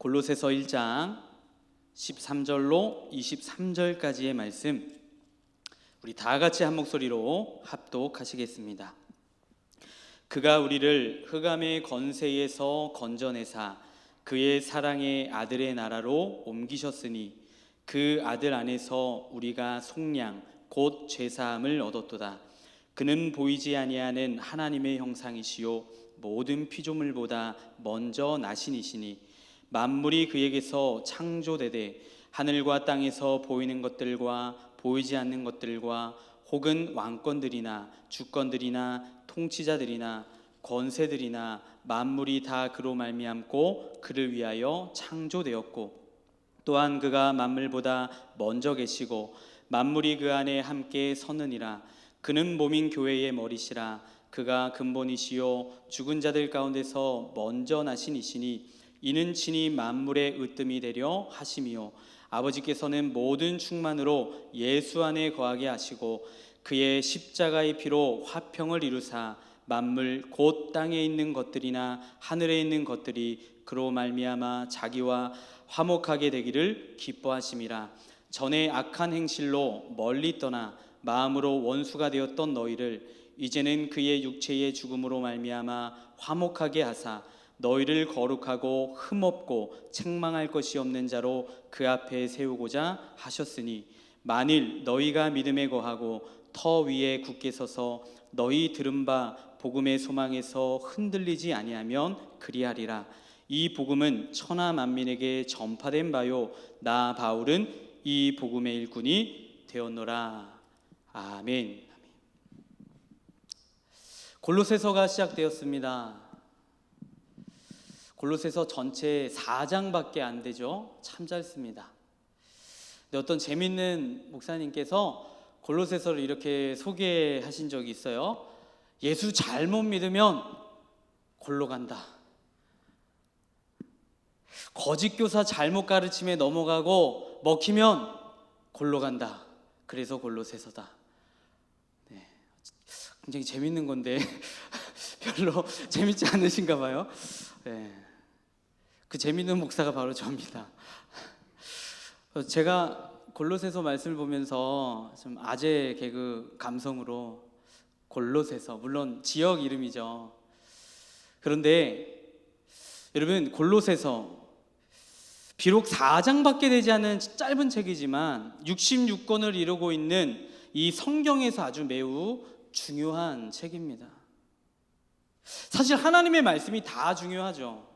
골로새서 1장 13절로 23절까지의 말씀, 우리 다 같이 한 목소리로 합독하시겠습니다. 그가 우리를 흑암의 권세에서 건져내사 그의 사랑의 아들의 나라로 옮기셨으니 그 아들 안에서 우리가 속량 곧 죄사함을 얻었도다. 그는 보이지 아니하는 하나님의 형상이시요 모든 피조물보다 먼저 나신이시니 만물이 그에게서 창조되되 하늘과 땅에서 보이는 것들과 보이지 않는 것들과 혹은 왕권들이나 주권들이나 통치자들이나 권세들이나 만물이 다 그로 말미암고 그를 위하여 창조되었고, 또한 그가 만물보다 먼저 계시고 만물이 그 안에 함께 서느니라. 그는 몸인 교회의 머리시라. 그가 근본이시요 죽은 자들 가운데서 먼저 나신 이시니 이는 친히 만물의 으뜸이 되려 하심이요 아버지께서는 모든 충만으로 예수 안에 거하게 하시고 그의 십자가의 피로 화평을 이루사 만물 곧 땅에 있는 것들이나 하늘에 있는 것들이 그로 말미암아 자기와 화목하게 되기를 기뻐하심이라. 전에 악한 행실로 멀리 떠나 마음으로 원수가 되었던 너희를 이제는 그의 육체의 죽음으로 말미암아 화목하게 하사 너희를 거룩하고 흠없고 책망할 것이 없는 자로 그 앞에 세우고자 하셨으니, 만일 너희가 믿음에 거하고 터 위에 굳게 서서 너희 들은 바 복음의 소망에서 흔들리지 아니하면 그리하리라. 이 복음은 천하 만민에게 전파된 바요 나 바울은 이 복음의 일꾼이 되었노라. 아멘. 골로새서가 시작되었습니다. 골로새서 전체 4장밖에 안 되죠. 참 짧습니다. 근데 어떤 재밌는 목사님께서 골로새서를 이렇게 소개하신 적이 있어요. 예수 잘못 믿으면 골로 간다. 거짓 교사 잘못 가르침에 넘어가고 먹히면 골로 간다. 그래서 골로새서다. 네, 굉장히 재밌는 건데 별로 재밌지 않으신가 봐요. 네, 그 재밌는 목사가 바로 저입니다. 제가 골로새서 말씀을 보면서 좀 아재 개그 감성으로 골로새서, 물론 지역 이름이죠. 그런데 여러분, 골로새서 비록 4장밖에 되지 않은 짧은 책이지만 66권을 이루고 있는 이 성경에서 아주 매우 중요한 책입니다. 사실 하나님의 말씀이 다 중요하죠.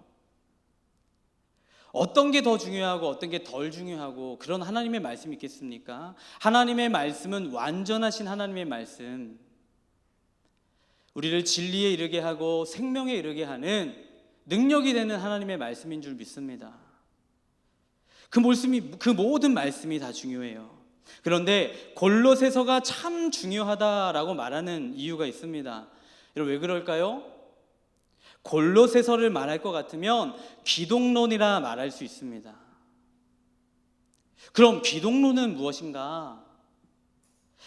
어떤 게 더 중요하고 어떤 게 덜 중요하고 그런 하나님의 말씀이 있겠습니까? 하나님의 말씀은 완전하신 하나님의 말씀, 우리를 진리에 이르게 하고 생명에 이르게 하는 능력이 되는 하나님의 말씀인 줄 믿습니다. 그 모든 말씀이 다 중요해요. 그런데 골로새서가 참 중요하다라고 말하는 이유가 있습니다. 여러분, 왜 그럴까요? 골로새서를 말할 것 같으면 기독론이라 말할 수 있습니다. 그럼 기독론은 무엇인가?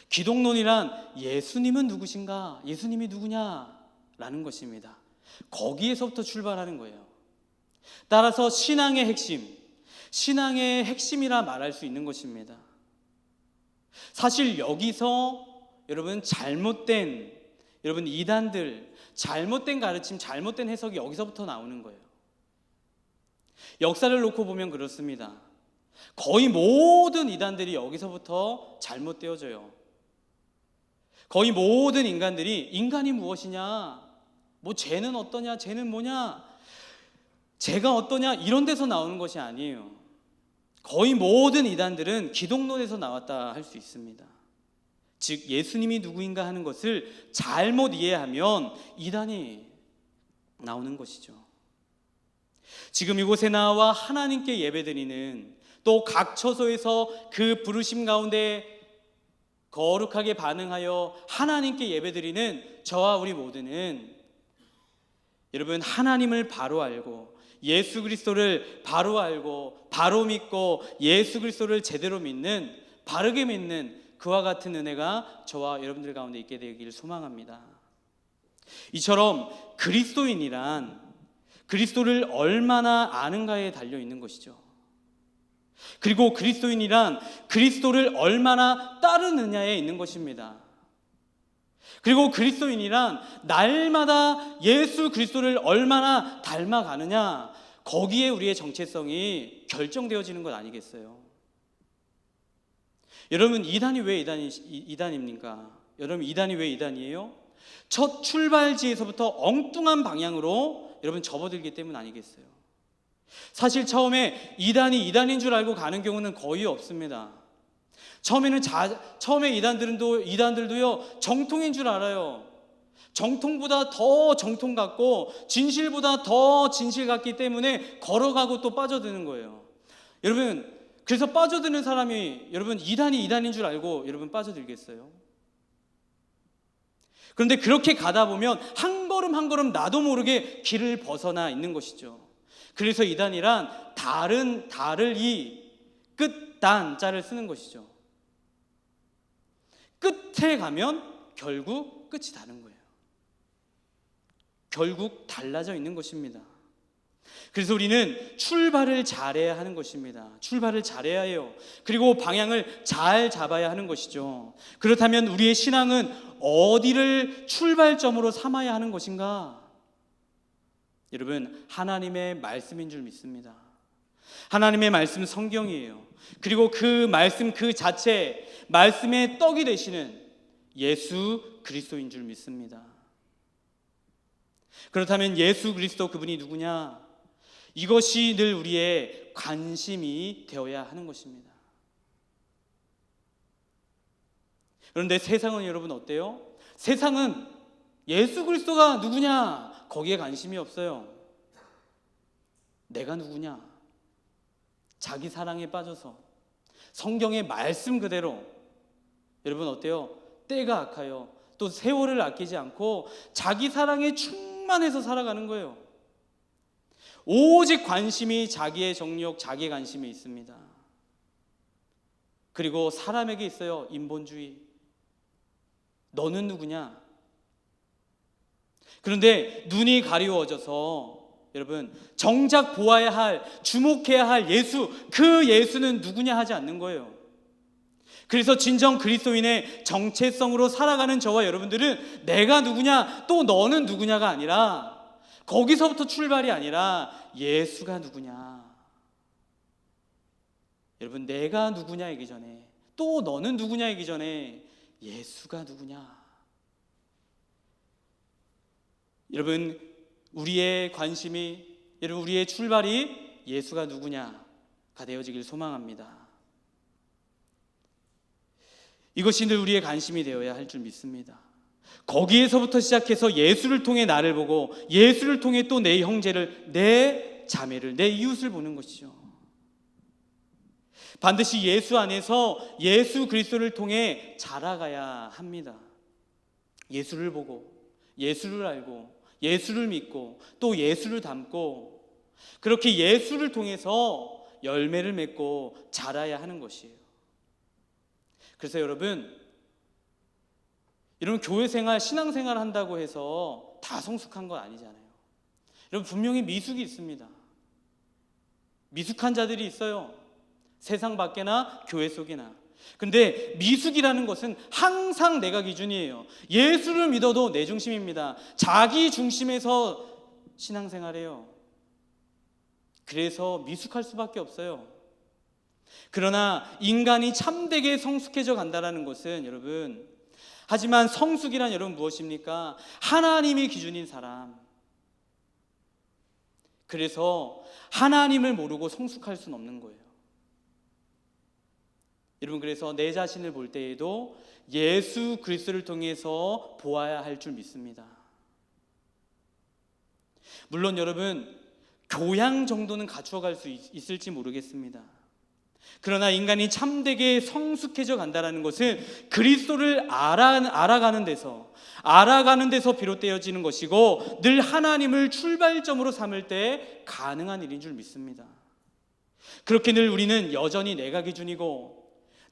기독론이란 예수님은 누구신가? 예수님이 누구냐라는 것입니다. 거기에서부터 출발하는 거예요. 따라서 신앙의 핵심이라 말할 수 있는 것입니다. 사실 여기서 여러분 이단들, 잘못된 가르침, 잘못된 해석이 여기서부터 나오는 거예요. 역사를 놓고 보면 그렇습니다. 거의 모든 이단들이 여기서부터 잘못되어져요. 거의 모든 인간들이 인간이 무엇이냐, 뭐 쟤는 어떠냐, 쟤는 뭐냐, 쟤가 어떠냐, 이런 데서 나오는 것이 아니에요. 거의 모든 이단들은 기독론에서 나왔다 할 수 있습니다. 즉 예수님이 누구인가 하는 것을 잘못 이해하면 이단이 나오는 것이죠. 지금 이곳에 나와 하나님께 예배드리는, 또 각 처소에서 그 부르심 가운데 거룩하게 반응하여 하나님께 예배드리는 저와 우리 모두는 여러분, 하나님을 바로 알고 예수 그리스도를 바로 알고 바로 믿고 예수 그리스도를 제대로 믿는, 바르게 믿는 그와 같은 은혜가 저와 여러분들 가운데 있게 되기를 소망합니다. 이처럼 그리스도인이란 그리스도를 얼마나 아는가에 달려 있는 것이죠. 그리고 그리스도인이란 그리스도를 얼마나 따르느냐에 있는 것입니다. 그리고 그리스도인이란 날마다 예수 그리스도를 얼마나 닮아가느냐, 거기에 우리의 정체성이 결정되어지는 것 아니겠어요? 여러분, 이단이 왜 이단입니까? 여러분, 이단이 왜 이단이에요? 첫 출발지에서부터 엉뚱한 방향으로 여러분 접어들기 때문 아니겠어요? 사실 처음에 이단인 줄 알고 가는 경우는 거의 없습니다. 처음에 이단들도요 정통인 줄 알아요. 정통보다 더 정통 같고 진실보다 더 진실 같기 때문에 걸어가고 또 빠져드는 거예요. 여러분, 그래서 빠져드는 사람이 여러분 이단인 줄 알고 여러분 빠져들겠어요? 그런데 그렇게 가다 보면 한 걸음 한 걸음 나도 모르게 길을 벗어나 있는 것이죠. 그래서 이단이란 달을 이 끝단 자를 쓰는 것이죠. 끝에 가면 결국 끝이 다른 거예요. 결국 달라져 있는 것입니다. 그래서 우리는 출발을 잘해야 하는 것입니다. 출발을 잘해야 해요. 그리고 방향을 잘 잡아야 하는 것이죠. 그렇다면 우리의 신앙은 어디를 출발점으로 삼아야 하는 것인가? 여러분, 하나님의 말씀인 줄 믿습니다. 하나님의 말씀 성경이에요. 그리고 그 말씀 그 자체, 말씀의 떡이 되시는 예수 그리스도인 줄 믿습니다. 그렇다면 예수 그리스도 그분이 누구냐? 이것이 늘 우리의 관심이 되어야 하는 것입니다. 그런데 세상은 여러분 어때요? 세상은 예수 그리스도가 누구냐? 거기에 관심이 없어요. 내가 누구냐? 자기 사랑에 빠져서 성경의 말씀 그대로 여러분 어때요? 때가 악하여 또 세월을 아끼지 않고 자기 사랑에 충만해서 살아가는 거예요. 오직 관심이 자기의 정욕, 자기의 관심이 있습니다. 그리고 사람에게 있어요. 인본주의. 너는 누구냐? 그런데 눈이 가리워져서 여러분 정작 보아야 할, 주목해야 할 예수, 그 예수는 누구냐 하지 않는 거예요. 그래서 진정 그리스도인의 정체성으로 살아가는 저와 여러분들은 내가 누구냐, 또 너는 누구냐가 아니라, 거기서부터 출발이 아니라 예수가 누구냐. 여러분, 내가 누구냐이기 전에, 또 너는 누구냐이기 전에 예수가 누구냐. 여러분, 우리의 관심이, 여러분 우리의 출발이 예수가 누구냐가 되어지길 소망합니다. 이것이 늘 우리의 관심이 되어야 할 줄 믿습니다. 거기에서부터 시작해서 예수를 통해 나를 보고 예수를 통해 또 내 형제를, 내 자매를, 내 이웃을 보는 것이죠. 반드시 예수 안에서 예수 그리스도를 통해 자라가야 합니다. 예수를 보고 예수를 알고 예수를 믿고 또 예수를 닮고 그렇게 예수를 통해서 열매를 맺고 자라야 하는 것이에요. 그래서 여러분 교회 생활, 신앙 생활 한다고 해서 다 성숙한 건 아니잖아요. 여러분 분명히 미숙이 있습니다. 미숙한 자들이 있어요. 세상 밖에나 교회 속에나. 근데 미숙이라는 것은 항상 내가 기준이에요. 예수를 믿어도 내 중심입니다. 자기 중심에서 신앙생활해요. 그래서 미숙할 수밖에 없어요. 그러나 인간이 참되게 성숙해져 간다는 것은 여러분, 하지만 성숙이란 여러분 무엇입니까? 하나님이 기준인 사람. 그래서 하나님을 모르고 성숙할 수는 없는 거예요. 여러분, 그래서 내 자신을 볼 때에도 예수 그리스도를 통해서 보아야 할 줄 믿습니다. 물론 여러분 교양 정도는 갖추어갈 수 있을지 모르겠습니다. 그러나 인간이 참되게 성숙해져 간다는 것은 그리스도를 알아가는 데서 비롯되어지는 것이고, 늘 하나님을 출발점으로 삼을 때 가능한 일인 줄 믿습니다. 그렇게 늘 우리는 여전히 내가 기준이고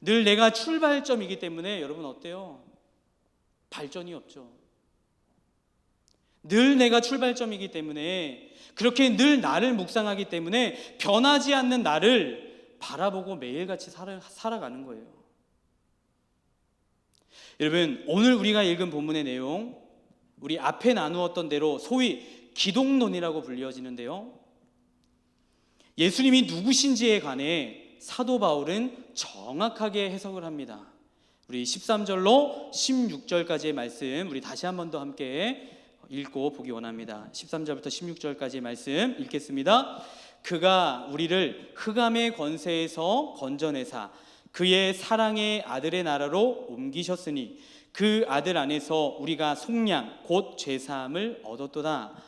늘 내가 출발점이기 때문에 여러분 어때요? 발전이 없죠. 늘 내가 출발점이기 때문에, 그렇게 늘 나를 묵상하기 때문에 변하지 않는 나를 바라보고 매일같이 살아가는 거예요. 여러분, 오늘 우리가 읽은 본문의 내용, 우리 앞에 나누었던 대로 소위 기독론이라고 불려지는데요, 예수님이 누구신지에 관해 사도 바울은 정확하게 해석을 합니다. 우리 13절로 16절까지의 말씀 우리 다시 한 번 더 함께 읽고 보기 원합니다. 13절부터 16절까지의 말씀 읽겠습니다. 그가 우리를 흑암의 권세에서 건져내사 그의 사랑의 아들의 나라로 옮기셨으니 그 아들 안에서 우리가 속량 곧 죄사함을 얻었도다.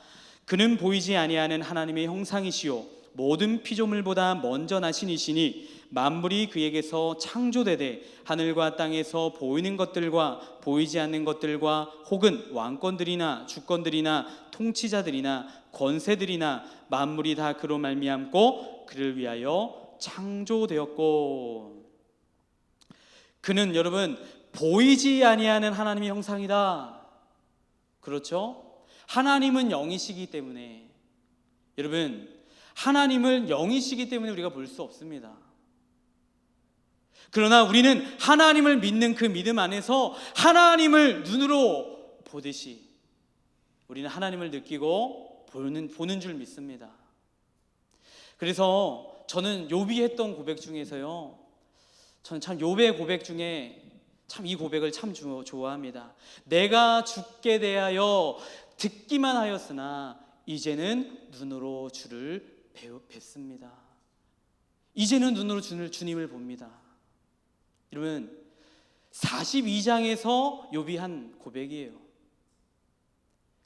그는 보이지 아니하는 하나님의 형상이시요 모든 피조물보다 먼저 나신 이시니 만물이 그에게서 창조되되 하늘과 땅에서 보이는 것들과 보이지 않는 것들과 혹은 왕권들이나 주권들이나 통치자들이나 권세들이나 만물이 다 그로 말미암고 그를 위하여 창조되었고. 그는 여러분 보이지 아니하는 하나님의 형상이다. 그렇죠? 하나님은 영이시기 때문에, 여러분 하나님을 영이시기 때문에 우리가 볼 수 없습니다. 그러나 우리는 하나님을 믿는 그 믿음 안에서 하나님을 눈으로 보듯이 우리는 하나님을 느끼고 보는 줄 믿습니다. 그래서 저는 욥이 했던 고백 중에서요, 저는 참 욥의 고백 중에 참 이 고백을 참 좋아합니다. 내가 주께 대하여 듣기만 하였으나 이제는 눈으로 주를 뵀습니다. 이제는 눈으로 주님을 봅니다. 여러분 42장에서 욥이 한 고백이에요.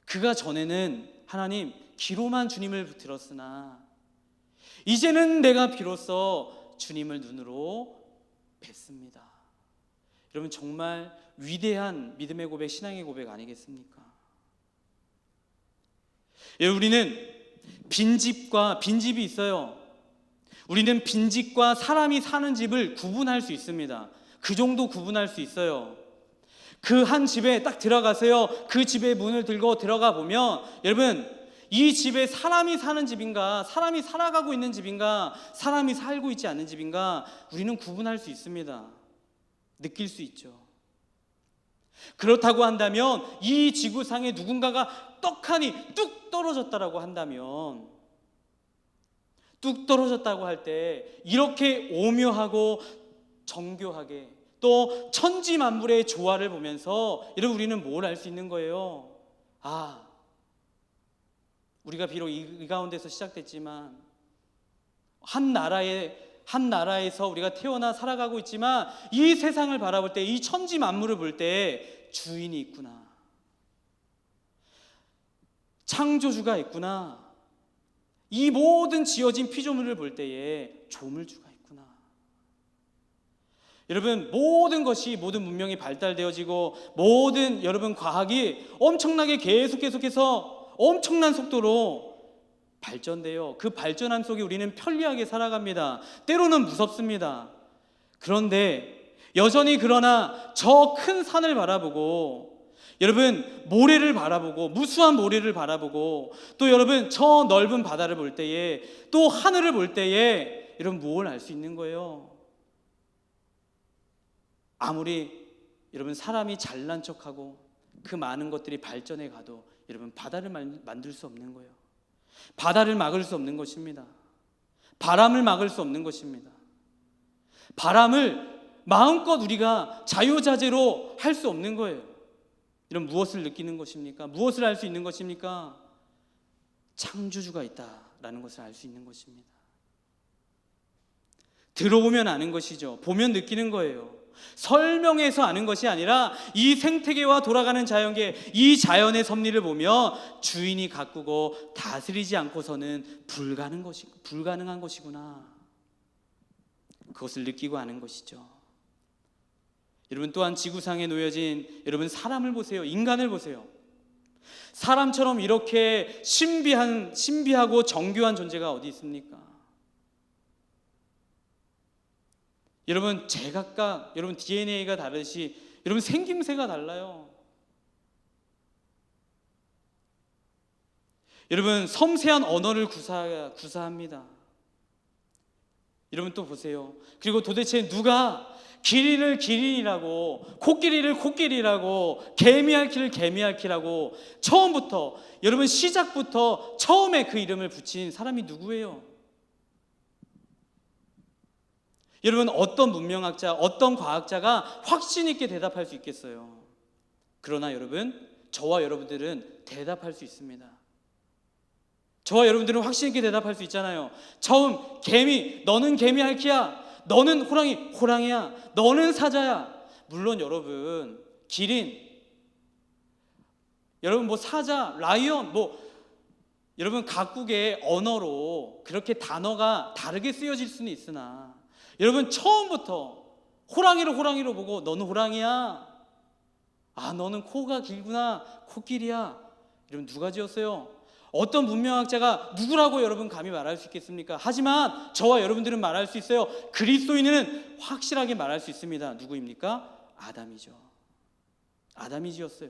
그가 전에는 하나님 귀로만 주님을 들었으나 이제는 내가 비로소 주님을 눈으로 뵀습니다. 여러분 정말 위대한 믿음의 고백, 신앙의 고백 아니겠습니까? 우리는 빈집이 있어요. 우리는 빈집과 사람이 사는 집을 구분할 수 있습니다. 그 정도 구분할 수 있어요. 그 한 집에 딱 들어가세요. 그 집의 문을 들고 들어가 보면 여러분 이 집에 사람이 사는 집인가, 사람이 살아가고 있는 집인가, 사람이 살고 있지 않는 집인가 우리는 구분할 수 있습니다. 느낄 수 있죠. 그렇다고 한다면 이 지구상에 누군가가 떡하니 뚝 떨어졌다라고 한다면, 뚝 떨어졌다고 할 때 이렇게 오묘하고 정교하게 또 천지 만물의 조화를 보면서 여러분 우리는 뭘 알 수 있는 거예요? 아, 우리가 비록 이 가운데서 시작됐지만 한 나라에서 우리가 태어나 살아가고 있지만 이 세상을 바라볼 때, 이 천지 만물을 볼 때 주인이 있구나, 창조주가 있구나, 이 모든 지어진 피조물을 볼 때에 조물주가 있구나. 여러분 모든 문명이 발달되어지고 모든 여러분 과학이 엄청나게 계속해서 엄청난 속도로 발전돼요. 그 발전함 속에 우리는 편리하게 살아갑니다. 때로는 무섭습니다. 그런데 여전히 그러나 저 큰 산을 바라보고, 여러분 모래를 바라보고, 무수한 모래를 바라보고, 또 여러분 저 넓은 바다를 볼 때에, 또 하늘을 볼 때에 여러분 무엇을 알 수 있는 거예요? 아무리 여러분 사람이 잘난 척하고 그 많은 것들이 발전해 가도 여러분 바다를 만들 수 없는 거예요. 바다를 막을 수 없는 것입니다. 바람을 막을 수 없는 것입니다. 바람을 마음껏 우리가 자유자재로 할 수 없는 거예요. 이런 무엇을 느끼는 것입니까? 무엇을 알 수 있는 것입니까? 창조주가 있다라는 것을 알 수 있는 것입니다. 들어보면 아는 것이죠. 보면 느끼는 거예요. 설명해서 아는 것이 아니라 이 생태계와 돌아가는 자연계, 이 자연의 섭리를 보며 주인이 가꾸고 다스리지 않고서는 불가능한 것이구나, 그것을 느끼고 아는 것이죠. 여러분 또한 지구상에 놓여진 여러분 사람을 보세요. 인간을 보세요. 사람처럼 이렇게 신비하고 정교한 존재가 어디 있습니까? 여러분 제각각 여러분 DNA가 다르시 여러분 생김새가 달라요. 여러분, 섬세한 언어를 구사합니다. 여러분 또 보세요. 그리고 도대체 누가 기린을 기린이라고, 코끼리를 코끼리라고, 개미핥기를 개미핥기라고 처음부터, 여러분 시작부터 처음에 그 이름을 붙인 사람이 누구예요? 여러분, 어떤 문명학자, 어떤 과학자가 확신 있게 대답할 수 있겠어요? 그러나 여러분, 저와 여러분들은 대답할 수 있습니다. 저와 여러분들은 확신 있게 대답할 수 있잖아요. 처음 개미, 너는 개미핥기야. 너는 호랑이, 호랑이야. 너는 사자야. 물론 여러분, 기린, 여러분 뭐 사자, 라이언, 뭐 여러분 각국의 언어로 그렇게 단어가 다르게 쓰여질 수는 있으나, 여러분 처음부터 호랑이를 호랑이로 보고 너는 호랑이야. 아, 너는 코가 길구나. 코끼리야. 여러분 누가 지었어요? 어떤 문명학자가 누구라고 여러분 감히 말할 수 있겠습니까? 하지만 저와 여러분들은 말할 수 있어요. 그리스도인은 확실하게 말할 수 있습니다. 누구입니까? 아담이죠. 아담이 지었어요.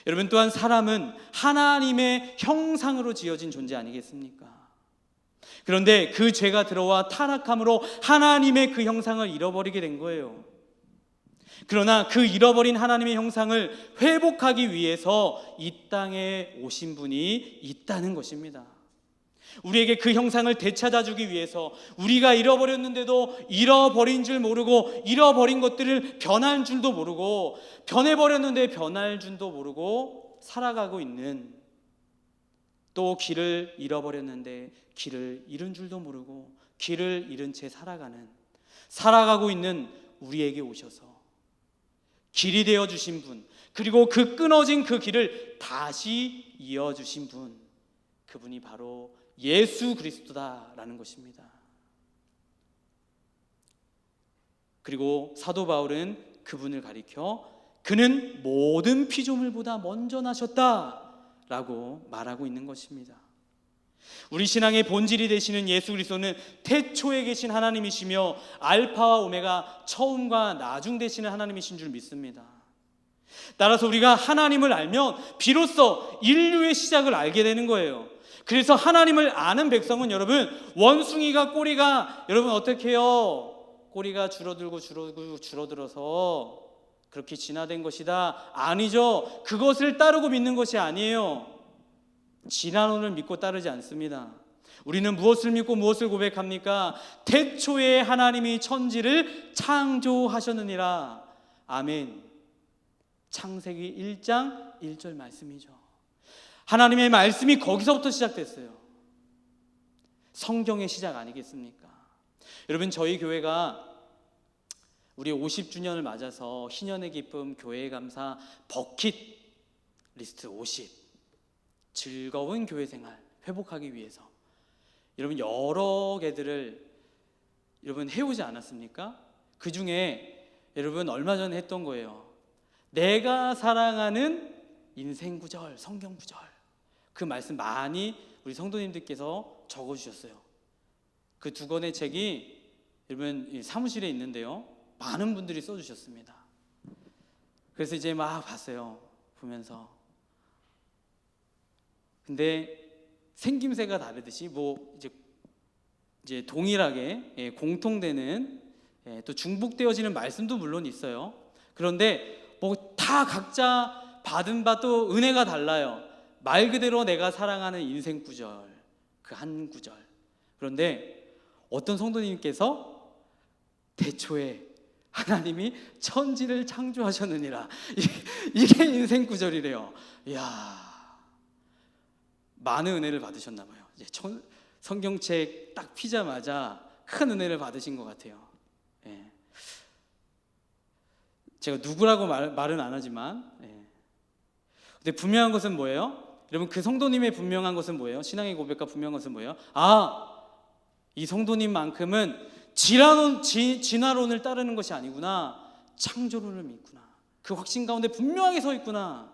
여러분, 또한 사람은 하나님의 형상으로 지어진 존재 아니겠습니까? 그런데 그 죄가 들어와 타락함으로 하나님의 그 형상을 잃어버리게 된 거예요. 그러나 그 잃어버린 하나님의 형상을 회복하기 위해서 이 땅에 오신 분이 있다는 것입니다. 우리에게 그 형상을 되찾아주기 위해서, 우리가 잃어버렸는데도 잃어버린 줄 모르고, 잃어버린 것들을 변할 줄도 모르고, 변해버렸는데 변할 줄도 모르고 살아가고 있는, 또 길을 잃어버렸는데 길을 잃은 줄도 모르고 길을 잃은 채 살아가고 있는 우리에게 오셔서 길이 되어주신 분, 그리고 그 끊어진 그 길을 다시 이어주신 분, 그분이 바로 예수 그리스도다라는 것입니다. 그리고 사도 바울은 그분을 가리켜 그는 모든 피조물보다 먼저 나셨다라고 말하고 있는 것입니다. 우리 신앙의 본질이 되시는 예수 그리스도는 태초에 계신 하나님이시며 알파와 오메가, 처음과 나중 되시는 하나님이신 줄 믿습니다. 따라서 우리가 하나님을 알면 비로소 인류의 시작을 알게 되는 거예요. 그래서 하나님을 아는 백성은 여러분, 원숭이가 꼬리가 여러분 어떻게 해요? 꼬리가 줄어들어서 그렇게 진화된 것이다. 아니죠. 그것을 따르고 믿는 것이 아니에요. 진화론을 믿고 따르지 않습니다. 우리는 무엇을 믿고 무엇을 고백합니까? 태초에 하나님이 천지를 창조하셨느니라. 아멘. 창세기 1장 1절 말씀이죠. 하나님의 말씀이 거기서부터 시작됐어요. 성경의 시작 아니겠습니까? 여러분, 저희 교회가 우리 50주년을 맞아서 희년의 기쁨, 교회의 감사, 버킷리스트 50, 즐거운 교회 생활 회복하기 위해서 여러분 여러 개들을 여러분 해오지 않았습니까? 그 중에 여러분 얼마 전에 했던 거예요. 내가 사랑하는 인생 구절, 성경 구절, 그 말씀 많이 우리 성도님들께서 적어주셨어요. 그 두 권의 책이 여러분 사무실에 있는데요, 많은 분들이 써주셨습니다. 그래서 이제 막 봤어요. 보면서 근데 생김새가 다르듯이 뭐 이제 동일하게 공통되는 또 중복되어지는 말씀도 물론 있어요. 그런데 뭐 다 각자 받은 바 또 은혜가 달라요. 말 그대로 내가 사랑하는 인생 구절, 그 한 구절. 그런데 어떤 성도님께서 태초에 하나님이 천지를 창조하셨느니라, 이게 인생 구절이래요. 이야, 많은 은혜를 받으셨나 봐요. 이제 성경책 딱 피자마자 큰 은혜를 받으신 것 같아요. 예. 제가 누구라고 말은 안 하지만, 예. 근데 분명한 것은 뭐예요? 여러분, 그 성도님의 분명한 것은 뭐예요? 신앙의 고백과 분명한 것은 뭐예요? 아, 이 성도님만큼은 진화론을 따르는 것이 아니구나, 창조론을 믿구나, 그 확신 가운데 분명하게 서 있구나.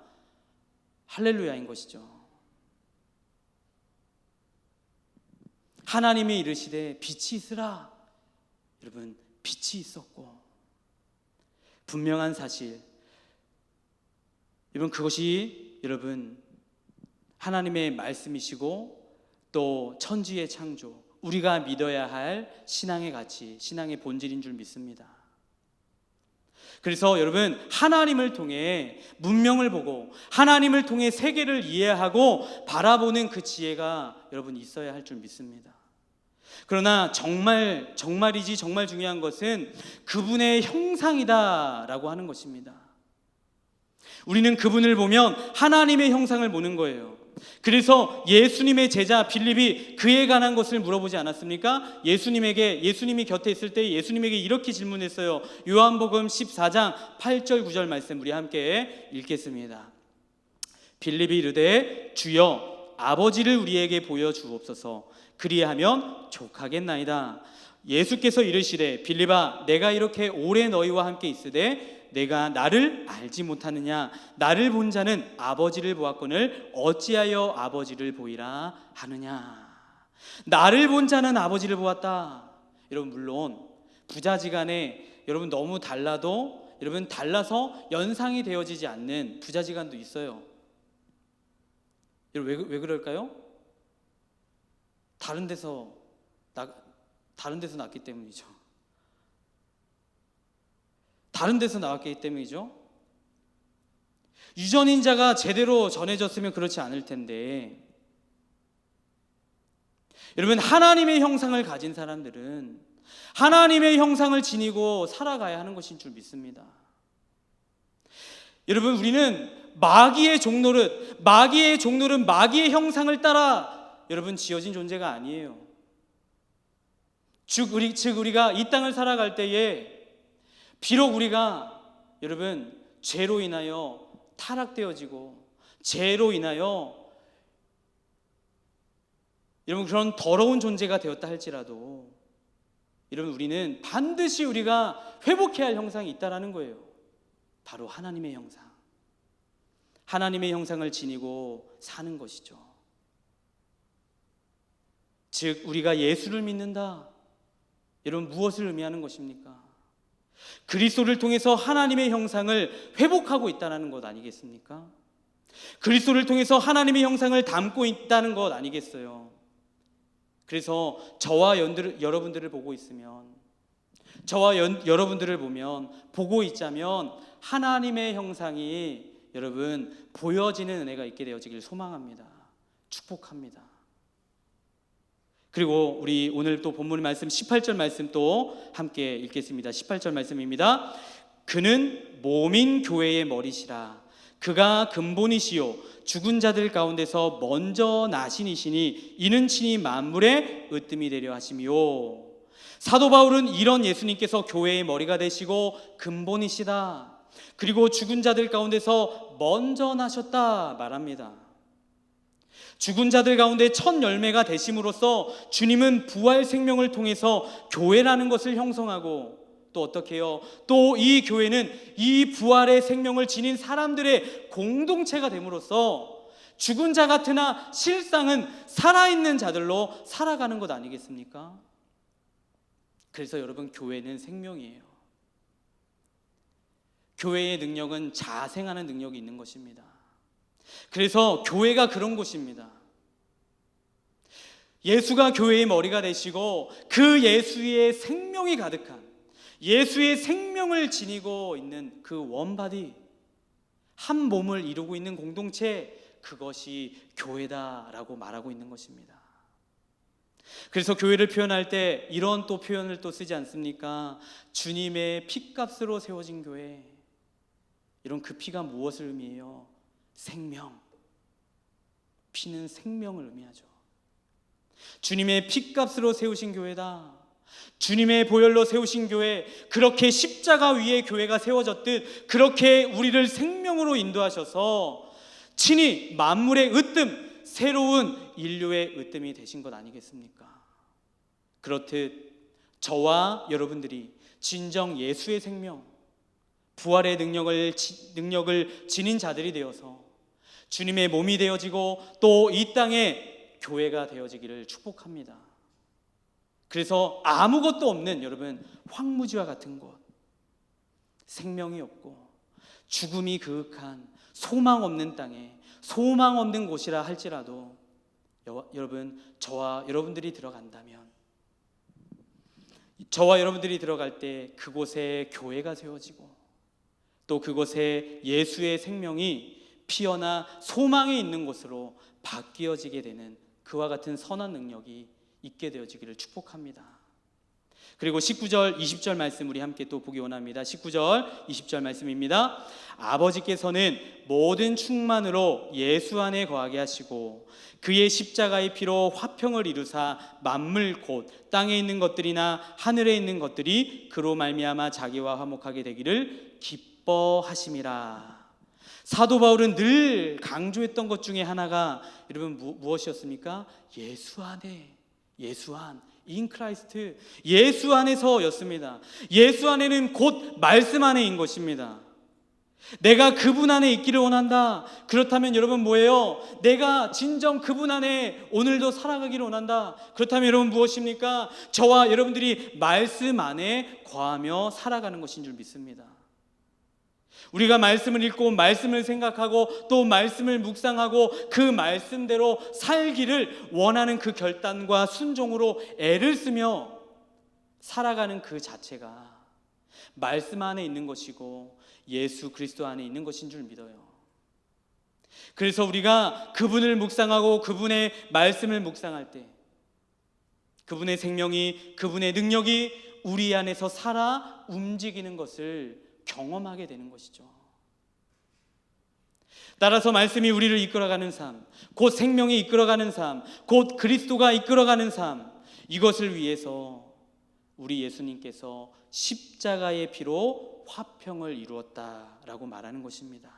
할렐루야인 것이죠. 하나님이 이르시되 빛이 있으라. 여러분, 빛이 있었고 분명한 사실, 여러분 그것이 여러분 하나님의 말씀이시고 또 천지의 창조, 우리가 믿어야 할 신앙의 가치, 신앙의 본질인 줄 믿습니다. 그래서 여러분 하나님을 통해 문명을 보고 하나님을 통해 세계를 이해하고 바라보는 그 지혜가 여러분 있어야 할 줄 믿습니다. 그러나 정말이지 정말 중요한 것은 그분의 형상이다라고 하는 것입니다. 우리는 그분을 보면 하나님의 형상을 보는 거예요. 그래서 예수님의 제자 빌립이 그에 관한 것을 물어보지 않았습니까? 예수님이 곁에 있을 때 예수님에게 이렇게 질문했어요. 요한복음 14장 8절 9절 말씀 우리 함께 읽겠습니다. 빌립이 이르되 주여 아버지를 우리에게 보여주옵소서. 그리하면 족하겠나이다. 예수께서 이르시되 빌립아 내가 이렇게 오래 너희와 함께 있으되 내가 나를 알지 못하느냐? 나를 본 자는 아버지를 보았거늘 어찌하여 아버지를 보이라 하느냐? 나를 본 자는 아버지를 보았다. 여러분 물론 부자지간에 여러분 너무 달라도 여러분 달라서 연상이 되어지지 않는 부자지간도 있어요. 여러분 왜 그럴까요? 다른 데서 났기 때문이죠. 다른 데서 나왔기 때문이죠. 유전인자가 제대로 전해졌으면 그렇지 않을 텐데, 여러분 하나님의 형상을 가진 사람들은 하나님의 형상을 지니고 살아가야 하는 것인 줄 믿습니다. 여러분 우리는 마귀의 종노릇 마귀의 형상을 따라 여러분 지어진 존재가 아니에요. 즉 우리가 이 땅을 살아갈 때에 비록 우리가 여러분 죄로 인하여 타락되어지고 죄로 인하여 여러분 그런 더러운 존재가 되었다 할지라도 여러분 우리는 반드시 우리가 회복해야 할 형상이 있다라는 거예요. 바로 하나님의 형상, 하나님의 형상을 지니고 사는 것이죠. 즉 우리가 예수를 믿는다, 여러분 무엇을 의미하는 것입니까? 그리스도를 통해서 하나님의 형상을 회복하고 있다는 것 아니겠습니까? 그리스도를 통해서 하나님의 형상을 담고 있다는 것 아니겠어요? 그래서 저와 여러분들을 보고 있으면, 여러분들을 보면 보고 있자면 하나님의 형상이 여러분 보여지는 은혜가 있게 되어지길 소망합니다. 축복합니다. 그리고 우리 오늘 또 본문 말씀 18절 말씀 또 함께 읽겠습니다. 18절 말씀입니다. 그는 몸인 교회의 머리시라. 그가 근본이시요 죽은 자들 가운데서 먼저 나신 이시니 이는 친히 만물의 으뜸이 되려 하심이요. 사도 바울은 이런 예수님께서 교회의 머리가 되시고 근본이시다, 그리고 죽은 자들 가운데서 먼저 나셨다 말합니다. 죽은 자들 가운데 첫 열매가 되심으로써 주님은 부활 생명을 통해서 교회라는 것을 형성하고 또 어떻게 해요? 또 이 교회는 이 부활의 생명을 지닌 사람들의 공동체가 됨으로써 죽은 자 같으나 실상은 살아있는 자들로 살아가는 것 아니겠습니까? 그래서 여러분 교회는 생명이에요. 교회의 능력은 자생하는 능력이 있는 것입니다. 그래서 교회가 그런 곳입니다. 예수가 교회의 머리가 되시고 그 예수의 생명이 가득한, 예수의 생명을 지니고 있는 그 원바디, 한 몸을 이루고 있는 공동체, 그것이 교회다라고 말하고 있는 것입니다. 그래서 교회를 표현할 때 이런 또 표현을 또 쓰지 않습니까? 주님의 피값으로 세워진 교회. 이런 그 피가 무엇을 의미해요? 생명. 피는 생명을 의미하죠. 주님의 피값으로 세우신 교회다. 주님의 보혈로 세우신 교회, 그렇게 십자가 위에 교회가 세워졌듯 그렇게 우리를 생명으로 인도하셔서 친히 만물의 으뜸, 새로운 인류의 으뜸이 되신 것 아니겠습니까? 그렇듯 저와 여러분들이 진정 예수의 생명, 부활의 능력을 지닌 자들이 되어서 주님의 몸이 되어지고 또 이 땅에 교회가 되어지기를 축복합니다. 그래서 아무것도 없는 여러분 황무지와 같은 곳, 생명이 없고 죽음이 그윽한 소망 없는 땅에 소망 없는 곳이라 할지라도 여러분, 저와 여러분들이 들어간다면, 저와 여러분들이 들어갈 때 그곳에 교회가 세워지고 또 그곳에 예수의 생명이 피어나 소망이 있는 곳으로 바뀌어지게 되는 그와 같은 선한 능력이 있게 되어지기를 축복합니다. 그리고 19절, 20절 말씀 우리 함께 또 보기 원합니다. 19절, 20절 말씀입니다. 아버지께서는 모든 충만으로 예수 안에 거하게 하시고 그의 십자가의 피로 화평을 이루사 만물 곧 땅에 있는 것들이나 하늘에 있는 것들이 그로 말미암아 자기와 화목하게 되기를 기뻐하심이라. 사도 바울은 늘 강조했던 것 중에 하나가 여러분 무엇이었습니까? 예수 안에, 예수 안, in Christ, 예수 안에서였습니다. 예수 안에는 곧 말씀 안에인 것입니다. 내가 그분 안에 있기를 원한다. 그렇다면 여러분 뭐예요? 내가 진정 그분 안에 오늘도 살아가기를 원한다. 그렇다면 여러분 무엇입니까? 저와 여러분들이 말씀 안에 거하며 살아가는 것인 줄 믿습니다. 우리가 말씀을 읽고 말씀을 생각하고 또 말씀을 묵상하고 그 말씀대로 살기를 원하는 그 결단과 순종으로 애를 쓰며 살아가는 그 자체가 말씀 안에 있는 것이고 예수 그리스도 안에 있는 것인 줄 믿어요. 그래서 우리가 그분을 묵상하고 그분의 말씀을 묵상할 때 그분의 생명이, 그분의 능력이 우리 안에서 살아 움직이는 것을 경험하게 되는 것이죠. 따라서 말씀이 우리를 이끌어가는 삶, 곧 생명이 이끌어가는 삶, 곧 그리스도가 이끌어가는 삶, 이것을 위해서 우리 예수님께서 십자가의 피로 화평을 이루었다라고 말하는 것입니다.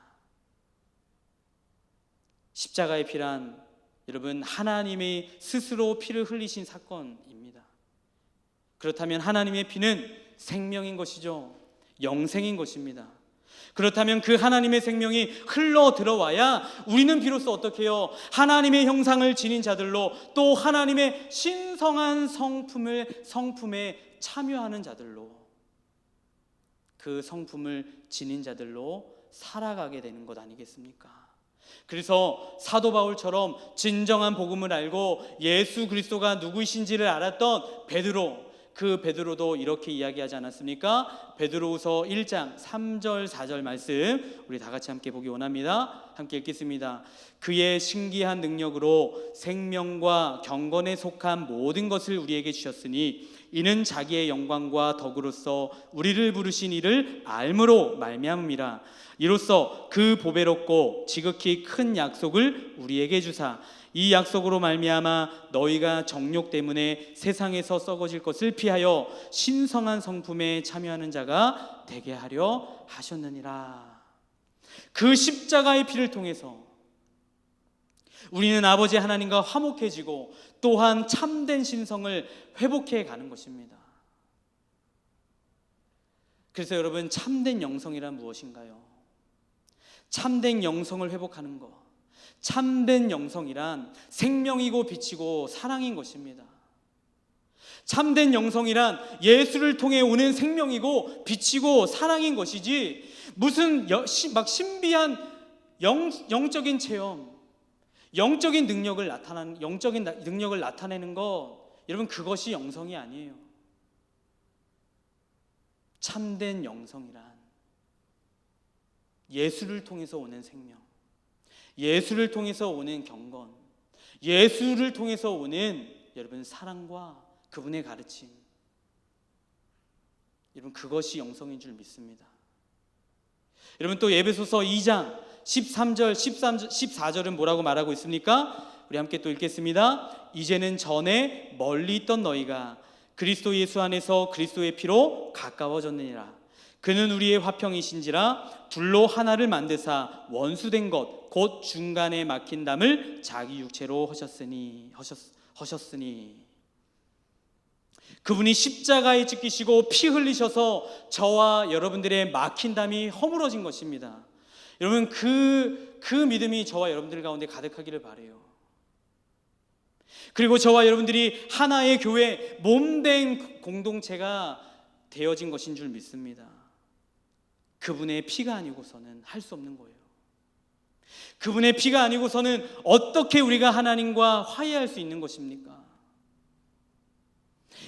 십자가의 피란 여러분 하나님이 스스로 피를 흘리신 사건입니다. 그렇다면 하나님의 피는 생명인 것이죠. 영생인 것입니다. 그렇다면 그 하나님의 생명이 흘러 들어와야 우리는 비로소 어떻게 해요? 하나님의 형상을 지닌 자들로 또 하나님의 신성한 성품에 참여하는 자들로 그 성품을 지닌 자들로 살아가게 되는 것 아니겠습니까? 그래서 사도 바울처럼 진정한 복음을 알고 예수 그리스도가 누구이신지를 알았던 베드로, 그 베드로도 이렇게 이야기하지 않았습니까? 베드로후서 1장 3절 4절 말씀 우리 다 같이 함께 보기 원합니다. 함께 읽겠습니다. 그의 신기한 능력으로 생명과 경건에 속한 모든 것을 우리에게 주셨으니 이는 자기의 영광과 덕으로서 우리를 부르신 이를 알므로 말미암음이라. 이로써 그 보배롭고 지극히 큰 약속을 우리에게 주사 이 약속으로 말미암아 너희가 정욕 때문에 세상에서 썩어질 것을 피하여 신성한 성품에 참여하는 자가 되게 하려 하셨느니라. 그 십자가의 피를 통해서 우리는 아버지 하나님과 화목해지고 또한 참된 신성을 회복해 가는 것입니다. 그래서 여러분 참된 영성이란 무엇인가요? 참된 영성을 회복하는 것, 참된 영성이란 생명이고 빛이고 사랑인 것입니다. 참된 영성이란 예수를 통해 오는 생명이고 빛이고 사랑인 것이지 무슨 막 신비한 영적인 체험, 영적인 능력을 나타내는 것, 여러분 그것이 영성이 아니에요. 참된 영성이란 예수를 통해서 오는 생명, 예수를 통해서 오는 경건, 예수를 통해서 오는 여러분 사랑과 그분의 가르침, 여러분 그것이 영성인 줄 믿습니다. 여러분 또 에베소서 2장 13절 14절은 뭐라고 말하고 있습니까? 우리 함께 또 읽겠습니다. 이제는 전에 멀리 있던 너희가 그리스도 예수 안에서 그리스도의 피로 가까워졌느니라. 그는 우리의 화평이신지라 둘로 하나를 만드사 원수된 것 곧 중간에 막힌 담을 자기 육체로 허셨으니 그분이 십자가에 찢기시고 피 흘리셔서 저와 여러분들의 막힌 담이 허물어진 것입니다. 여러분 그 믿음이 저와 여러분들 가운데 가득하기를 바라요. 그리고 저와 여러분들이 하나의 교회 몸된 공동체가 되어진 것인 줄 믿습니다. 그분의 피가 아니고서는 할 수 없는 거예요. 그분의 피가 아니고서는 어떻게 우리가 하나님과 화해할 수 있는 것입니까?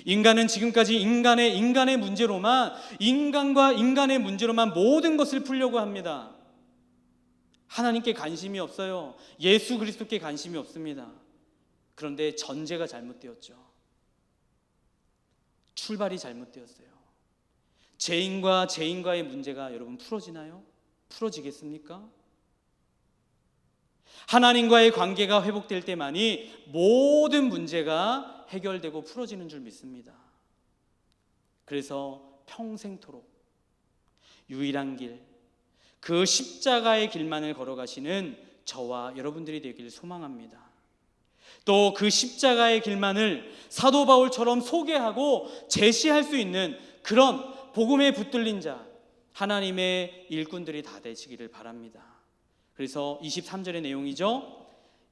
인간은 지금까지 인간의 문제로만, 인간과 인간의 문제로만 모든 것을 풀려고 합니다. 하나님께 관심이 없어요. 예수 그리스도께 관심이 없습니다. 그런데 전제가 잘못되었죠. 출발이 잘못되었어요. 죄인과 죄인과의 문제가 여러분 풀어지나요? 풀어지겠습니까? 하나님과의 관계가 회복될 때만이 모든 문제가 해결되고 풀어지는 줄 믿습니다. 그래서 평생토록 유일한 길, 그 십자가의 길만을 걸어가시는 저와 여러분들이 되길 소망합니다. 또 그 십자가의 길만을 사도 바울처럼 소개하고 제시할 수 있는 그런 복음에 붙들린 자, 하나님의 일꾼들이 다 되시기를 바랍니다. 그래서 23절의 내용이죠.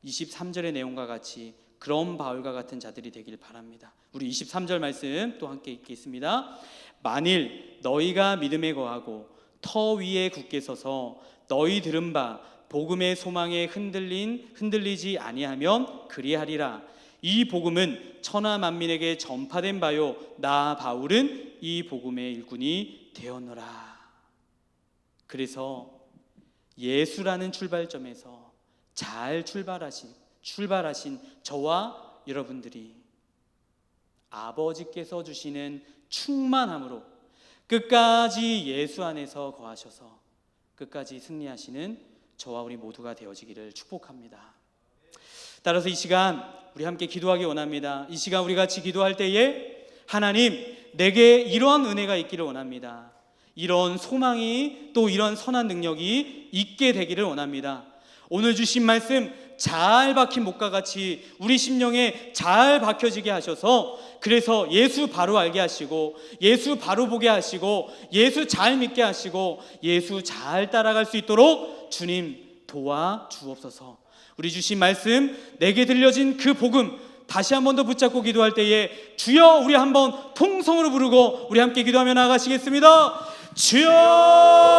23절의 내용과 같이 그런 바울과 같은 자들이 되길 바랍니다. 우리 23절 말씀 또 함께 읽겠습니다. 만일 너희가 믿음에 거하고 터 위에 굳게 서서 너희 들은 바 복음의 소망에 흔들리지 아니하면 그리하리라. 이 복음은 천하 만민에게 전파된 바요 나 바울은 이 복음의 일꾼이 되었노라. 그래서 예수라는 출발점에서 잘 출발하신 저와 여러분들이 아버지께서 주시는 충만함으로 끝까지 예수 안에서 거하셔서 끝까지 승리하시는 저와 우리 모두가 되어지기를 축복합니다. 따라서 이 시간 우리 함께 기도하기 원합니다. 이 시간 우리 같이 기도할 때에 하나님, 내게 이러한 은혜가 있기를 원합니다. 이런 소망이 또 이런 선한 능력이 있게 되기를 원합니다. 오늘 주신 말씀 잘 박힌 목과 같이 우리 심령에 잘 박혀지게 하셔서 그래서 예수 바로 알게 하시고 예수 바로 보게 하시고 예수 잘 믿게 하시고 예수 잘 따라갈 수 있도록 주님 도와 주옵소서. 우리 주신 말씀 내게 들려진 그 복음 다시 한 번 더 붙잡고 기도할 때에 주여 우리 한번 통성으로 부르고 우리 함께 기도하며 나아가시겠습니다. 주여